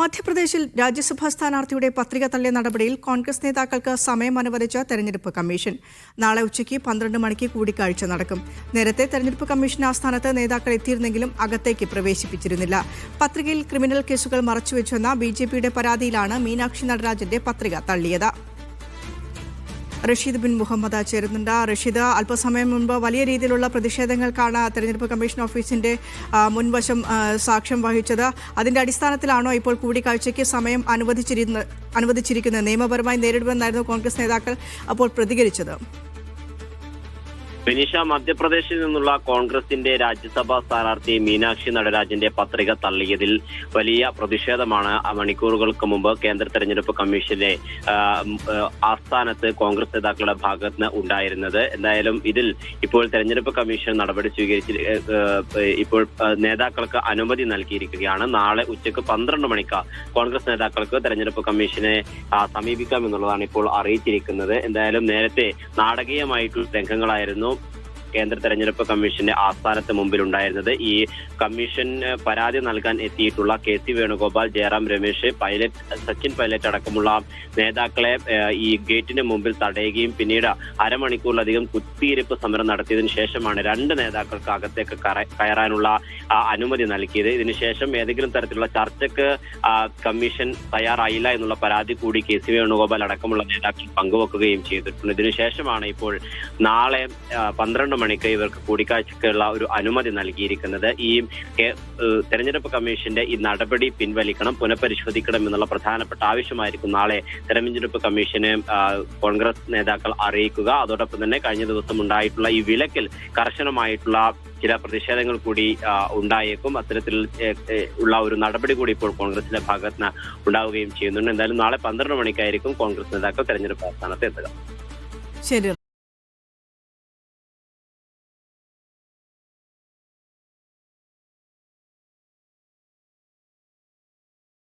മധ്യപ്രദേശിൽ രാജ്യസഭാ സ്ഥാനാർത്ഥിയുടെ പത്രിക തള്ളിയ നടപടിയിൽ കോൺഗ്രസ് നേതാക്കൾക്ക് സമയം അനുവദിച്ച തെരഞ്ഞെടുപ്പ് കമ്മീഷൻ. നാളെ ഉച്ചയ്ക്ക് 12 മണിക്ക് കൂടിക്കാഴ്ച നടക്കും. നേരത്തെ തെരഞ്ഞെടുപ്പ് കമ്മീഷൻ ആസ്ഥാനത്ത് നേതാക്കൾ എത്തിയിരുന്നെങ്കിലും അകത്തേക്ക് പ്രവേശിപ്പിച്ചിരുന്നില്ല. പത്രികയിൽ ക്രിമിനൽ കേസുകൾ മറച്ചുവെച്ചെന്ന ബിജെപിയുടെ പരാതിയിലാണ് മീനാക്ഷി നടരാജന്റെ പത്രിക തള്ളിയത്. റഷീദ് ബിൻ മുഹമ്മദ് ചേരുന്നുണ്ട്. റഷീദ്, അല്പസമയം മുൻപ് വലിയ രീതിയിലുള്ള പ്രതിഷേധങ്ങൾക്കാണ് തെരഞ്ഞെടുപ്പ് കമ്മീഷൻ ഓഫീസിന്റെ മുൻവശം സാക്ഷ്യം വഹിച്ചത്. അതിന്റെ അടിസ്ഥാനത്തിലാണോ ഇപ്പോൾ കൂടിക്കാഴ്ചയ്ക്ക് സമയം അനുവദിച്ചിരിക്കുന്നത്? നിയമപരമായി നേരിടുമെന്നായിരുന്നു കോൺഗ്രസ് നേതാക്കൾ അപ്പോൾ പ്രതികരിച്ചത്. വിനീഷ, മധ്യപ്രദേശിൽ നിന്നുള്ള കോൺഗ്രസിന്റെ രാജ്യസഭാ സ്ഥാനാർത്ഥി മീനാക്ഷി നടരാജന്റെ പത്രിക തള്ളിയതിൽ വലിയ പ്രതിഷേധമാണ് മണിക്കൂറുകൾക്ക് മുമ്പ് കേന്ദ്ര തെരഞ്ഞെടുപ്പ് കമ്മീഷന്റെ ആസ്ഥാനത്ത് കോൺഗ്രസ് നേതാക്കളുടെ ഭാഗത്ത് നിന്ന് ഉണ്ടായിരുന്നത്. എന്തായാലും ഇതിൽ ഇപ്പോൾ തെരഞ്ഞെടുപ്പ് കമ്മീഷൻ നടപടി ഇപ്പോൾ നേതാക്കൾക്ക് അനുമതി നൽകിയിരിക്കുകയാണ്. നാളെ ഉച്ചയ്ക്ക് 12 മണിക്ക് കോൺഗ്രസ് നേതാക്കൾക്ക് തെരഞ്ഞെടുപ്പ് കമ്മീഷനെ സമീപിക്കാമെന്നുള്ളതാണ് ഇപ്പോൾ അറിയിച്ചിരിക്കുന്നത്. എന്തായാലും നേരത്തെ നാടകീയമായിട്ടുള്ള രംഗങ്ങളായിരുന്നു കേന്ദ്ര തെരഞ്ഞെടുപ്പ് കമ്മീഷന്റെ ആസ്ഥാനത്ത് മുമ്പിലുണ്ടായിരുന്നത്. ഈ കമ്മീഷൻ പരാതി നൽകാൻ എത്തിയിട്ടുള്ള KC വേണുഗോപാൽ, ജയറാം രമേശ്, സച്ചിൻ പൈലറ്റ് അടക്കമുള്ള നേതാക്കളെ ഈ ഗേറ്റിന് മുമ്പിൽ തടയുകയും പിന്നീട് അരമണിക്കൂറിലധികം കുത്തിയിരിപ്പ് സമരം നടത്തിയതിനു ശേഷമാണ് 2 നേതാക്കൾക്ക് അകത്തേക്ക് കയറാനുള്ള അനുമതി നൽകിയത്. ഇതിനുശേഷം ഏതെങ്കിലും തരത്തിലുള്ള ചർച്ചയ്ക്ക് കമ്മീഷൻ തയ്യാറായില്ല എന്നുള്ള പരാതി കൂടി KC വേണുഗോപാൽ അടക്കമുള്ള നേതാക്കൾ പങ്കുവെക്കുകയും ചെയ്തിട്ടുണ്ട്. ഇതിനുശേഷമാണ് ഇപ്പോൾ നാളെ 12 മണിക്ക് ഇവർക്ക് കൂടിക്കാഴ്ചയ്ക്കുള്ള ഒരു അനുമതി നൽകിയിരിക്കുന്നത്. ഈ തെരഞ്ഞെടുപ്പ് കമ്മീഷന്റെ ഈ നടപടി പിൻവലിക്കണം, പുനഃപരിശോധിക്കണം എന്നുള്ള പ്രധാനപ്പെട്ട ആവശ്യമായിരിക്കും നാളെ തെരഞ്ഞെടുപ്പ് കമ്മീഷന് കോൺഗ്രസ് നേതാക്കൾ അറിയിക്കുക. അതോടൊപ്പം തന്നെ കഴിഞ്ഞ ദിവസം ഉണ്ടായിട്ടുള്ള ഈ വിലക്കിൽ കർശനമായിട്ടുള്ള ചില പ്രതിഷേധങ്ങൾ കൂടി ഉണ്ടായേക്കും. അത്തരത്തിൽ ഉള്ള ഒരു നടപടി കൂടി ഇപ്പോൾ കോൺഗ്രസിന്റെ ഭാഗത്ത് നിന്ന് ഉണ്ടാവുകയും ചെയ്യുന്നുണ്ട്. എന്തായാലും നാളെ 12 മണിക്കായിരിക്കും കോൺഗ്രസ് നേതാക്കൾ തെരഞ്ഞെടുപ്പ് ആസ്ഥാനത്ത് എത്തുക. ശരി.